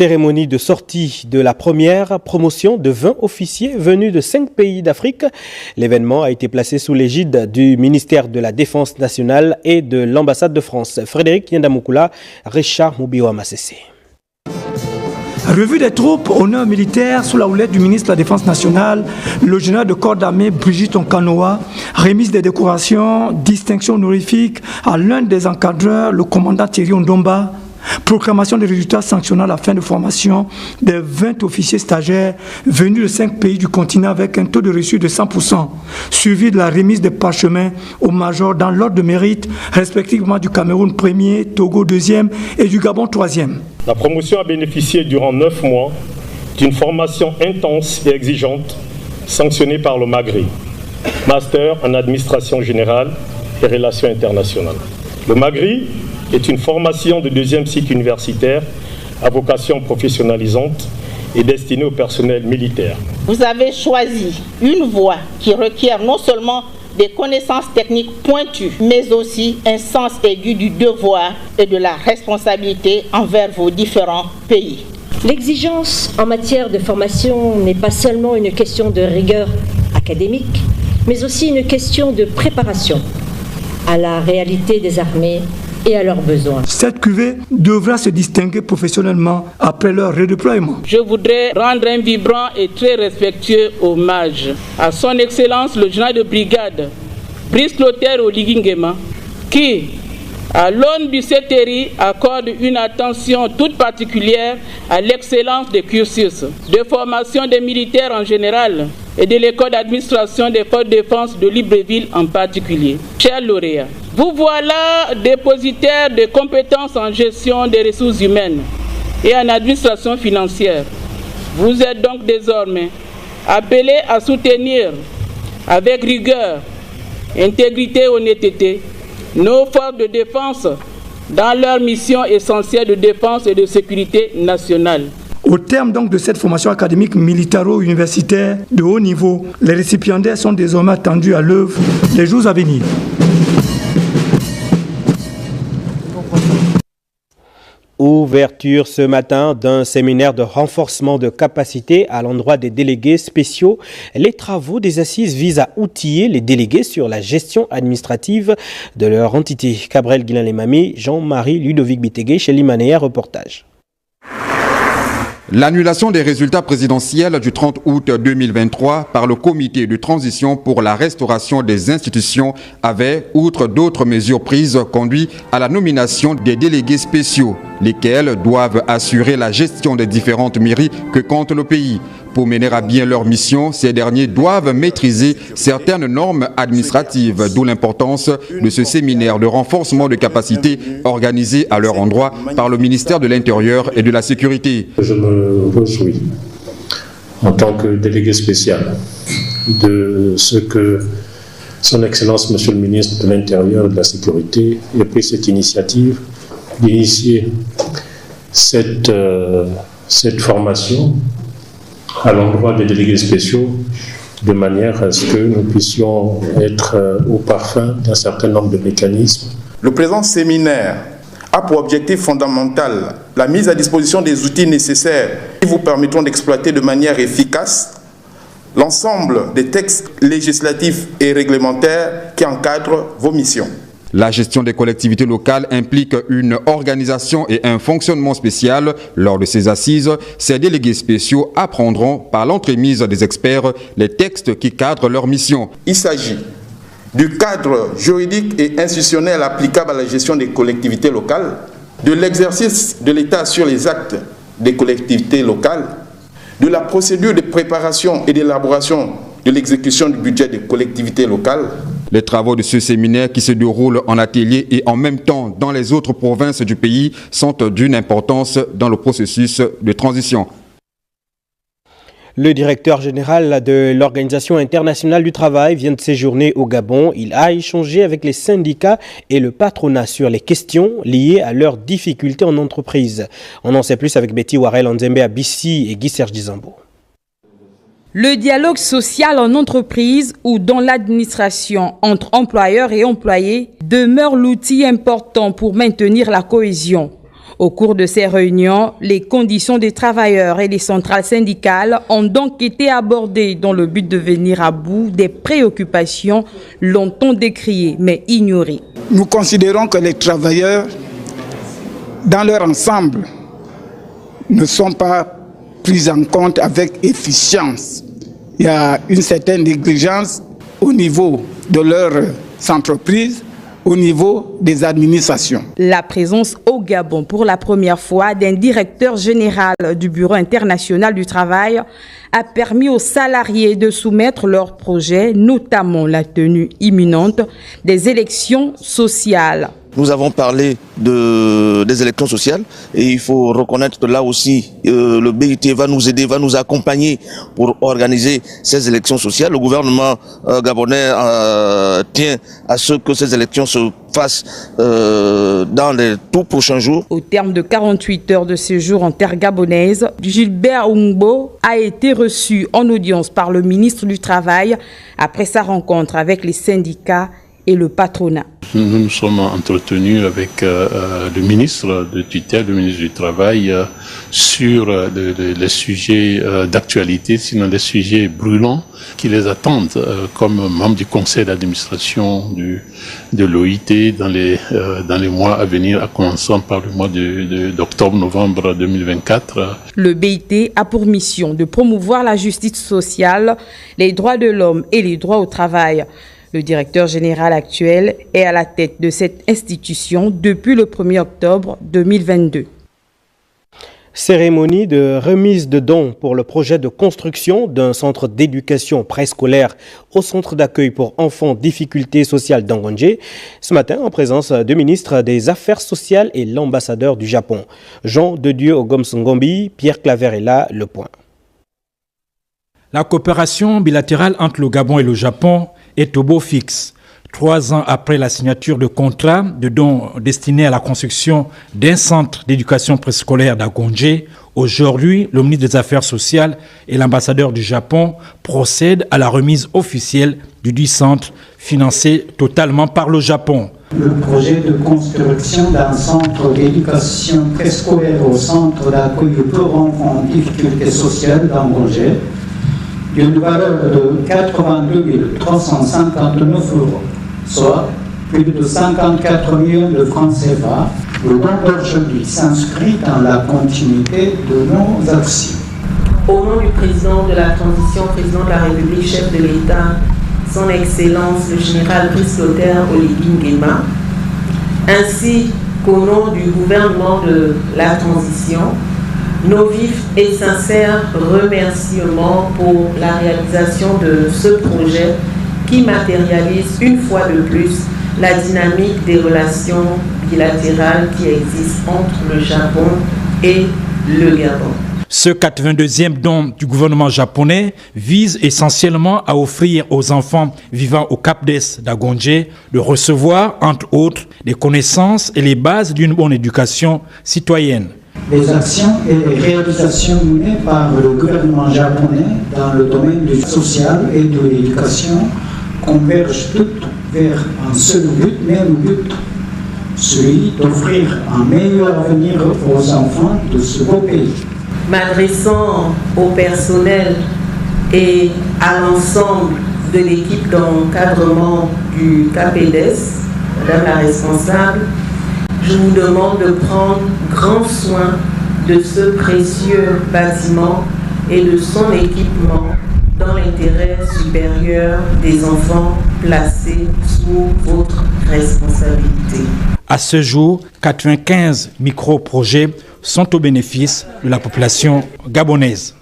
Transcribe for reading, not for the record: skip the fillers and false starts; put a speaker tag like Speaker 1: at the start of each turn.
Speaker 1: Cérémonie de sortie de la première promotion de 20 officiers venus de 5 pays d'Afrique. L'événement a été placé sous l'égide du ministère de la Défense nationale et de l'ambassade de France. Frédéric Yandamukula, Richard Moubiwa Massessé.
Speaker 2: Revue des troupes, honneur militaire sous la houlette du ministre de la Défense nationale, le général de corps d'armée Brigitte Onkanoa, remise des décorations, distinction honorifique à l'un des encadreurs, le commandant Thierry Ondomba, proclamation des résultats sanctionnant la fin de formation des 20 officiers stagiaires venus de 5 pays du continent avec un taux de reçu de 100%, suivi de la remise des parchemins aux majors dans l'ordre de mérite, respectivement du Cameroun 1er, Togo 2e et du Gabon 3e.
Speaker 3: La promotion a bénéficié durant 9 mois d'une formation intense et exigeante sanctionnée par le MAGRI, Master en Administration Générale et Relations Internationales. Le MAGRI est une formation de 2e cycle universitaire à vocation professionnalisante et destinée au personnel militaire.
Speaker 4: Vous avez choisi une voie qui requiert non seulement des connaissances techniques pointues, mais aussi un sens aigu du devoir et de la responsabilité envers vos différents pays.
Speaker 5: L'exigence en matière de formation n'est pas seulement une question de rigueur académique, mais aussi une question de préparation à la réalité des armées et à leurs besoins.
Speaker 2: Cette cuvée devra se distinguer professionnellement après leur redéploiement.
Speaker 6: Je voudrais rendre un vibrant et très respectueux hommage à son Excellence le général de brigade Brice Clotaire Oligui Nguema, qui, à l'aune du CETERI, accorde une attention toute particulière à l'excellence des cursus de formation des militaires en général et de l'école d'administration des forces de défense de Libreville en particulier. Chers lauréats, vous voilà dépositaires de compétences en gestion des ressources humaines et en administration financière. Vous êtes donc désormais appelés à soutenir avec rigueur, intégrité et honnêteté nos forces de défense dans leur mission essentielle de défense et de sécurité nationale.
Speaker 2: Au terme donc de cette formation académique militaro-universitaire de haut niveau, les récipiendaires sont désormais attendus à l'œuvre les jours à venir.
Speaker 1: Ouverture ce matin d'un séminaire de renforcement de capacité à l'endroit des délégués spéciaux. Les travaux des assises visent à outiller les délégués sur la gestion administrative de leur entité. Cabrel Guilain-Lemami, Jean-Marie Ludovic Bitégué, chez Limanéa, reportage.
Speaker 7: L'annulation des résultats présidentiels du 30 août 2023 par le comité de transition pour la restauration des institutions avait, outre d'autres mesures prises, conduit à la nomination des délégués spéciaux, lesquels doivent assurer la gestion des différentes mairies que compte le pays. Pour mener à bien leur mission, ces derniers doivent maîtriser certaines normes administratives, d'où l'importance de ce séminaire de renforcement de capacité organisé à leur endroit par le ministère de l'Intérieur et de la Sécurité.
Speaker 8: Je me réjouis, en tant que délégué spécial, de ce que Son Excellence, Monsieur le ministre de l'Intérieur et de la Sécurité, ait pris cette initiative d'initier cette formation à l'endroit des délégués spéciaux, de manière à ce que nous puissions être au parfum d'un certain nombre de mécanismes.
Speaker 9: Le présent séminaire a pour objectif fondamental la mise à disposition des outils nécessaires qui vous permettront d'exploiter de manière efficace l'ensemble des textes législatifs et réglementaires qui encadrent vos missions.
Speaker 7: La gestion des collectivités locales implique une organisation et un fonctionnement spécial. Lors de ces assises, ces délégués spéciaux apprendront par l'entremise des experts les textes qui cadrent leur mission.
Speaker 9: Il s'agit du cadre juridique et institutionnel applicable à la gestion des collectivités locales, de l'exercice de l'État sur les actes des collectivités locales, de la procédure de préparation et d'élaboration de l'exécution du budget des collectivités locales.
Speaker 7: Les travaux de ce séminaire qui se déroulent en atelier et en même temps dans les autres provinces du pays sont d'une importance dans le processus de transition.
Speaker 1: Le directeur général de l'Organisation internationale du travail vient de séjourner au Gabon. Il a échangé avec les syndicats et le patronat sur les questions liées à leurs difficultés en entreprise. On en sait plus avec Betty Warel Nzembe à Bissi et Guy Serge Dizambo.
Speaker 10: Le dialogue social en entreprise ou dans l'administration entre employeurs et employés demeure l'outil important pour maintenir la cohésion. Au cours de ces réunions, les conditions des travailleurs et des centrales syndicales ont donc été abordées dans le but de venir à bout des préoccupations longtemps décriées mais ignorées.
Speaker 11: Nous considérons que les travailleurs, dans leur ensemble, ne sont pas pris en compte avec efficience. Il y a une certaine négligence au niveau de leurs entreprises, au niveau des administrations.
Speaker 10: La présence au Gabon pour la première fois d'un directeur général du Bureau international du travail a permis aux salariés de soumettre leurs projets, notamment la tenue imminente des élections sociales.
Speaker 12: Nous avons parlé des élections sociales et il faut reconnaître que là aussi, le BIT va nous aider, va nous accompagner pour organiser ces élections sociales. Le gouvernement gabonais tient à ce que ces élections se fassent dans les tout prochains jours.
Speaker 10: Au terme de 48 heures de séjour en terre gabonaise, Gilbert Oungbo a été reçu en audience par le ministre du Travail après sa rencontre avec les syndicats et le patronat.
Speaker 13: Nous nous sommes entretenus avec le ministre de tutelle, le ministre du Travail, sur les sujets d'actualité, sinon les sujets brûlants qui les attendent comme membres du conseil d'administration de l'OIT dans les mois à venir, à commencer par le mois d'octobre-novembre 2024.
Speaker 10: Le BIT a pour mission de promouvoir la justice sociale, les droits de l'homme et les droits au travail. Le directeur général actuel est à la tête de cette institution depuis le 1er octobre 2022.
Speaker 1: Cérémonie de remise de dons pour le projet de construction d'un centre d'éducation préscolaire au centre d'accueil pour enfants difficultés sociales d'Angondje. Ce matin, en présence du ministre des Affaires sociales et l'ambassadeur du Japon. Jean de Dieu Ogomsongombi, Pierre Claver est là, Le Point.
Speaker 14: La coopération bilatérale entre le Gabon et le Japon est au beau fixe. 3 ans après la signature de contrat de dons destinés à la construction d'un centre d'éducation préscolaire d'Angondje, aujourd'hui, le ministre des Affaires sociales et l'ambassadeur du Japon procèdent à la remise officielle du dit centre financé totalement par le Japon.
Speaker 15: Le projet de construction d'un centre d'éducation préscolaire au centre d'accueil pour enfants en difficulté sociale d'Angondje d'une valeur de 82 359 €, soit plus de 54 millions de francs CFA. Le don d'aujourd'hui s'inscrit dans la continuité de nos actions.
Speaker 16: Au nom du président de la transition, président de la République, chef de l'État, son Excellence le général Brice Clotaire Oligui Nguema, ainsi qu'au nom du gouvernement de la transition, nos vifs et sincères remerciements pour la réalisation de ce projet qui matérialise une fois de plus la dynamique des relations bilatérales qui existent entre le Japon et le Gabon.
Speaker 14: Ce 82e don du gouvernement japonais vise essentiellement à offrir aux enfants vivant au Cap d'Est d'Angondje de recevoir, entre autres, des connaissances et les bases d'une bonne éducation citoyenne.
Speaker 15: Les actions et les réalisations menées par le gouvernement japonais dans le domaine du social et de l'éducation convergent toutes vers un seul but, même but, celui d'offrir un meilleur avenir aux enfants de ce beau pays.
Speaker 16: M'adressant au personnel et à l'ensemble de l'équipe d'encadrement du CAPEDES, Madame la responsable, je vous demande de prendre grand soin de ce précieux bâtiment et de son équipement dans l'intérêt supérieur des enfants placés sous votre responsabilité.
Speaker 14: À ce jour, 95 micro-projets sont au bénéfice de la population gabonaise.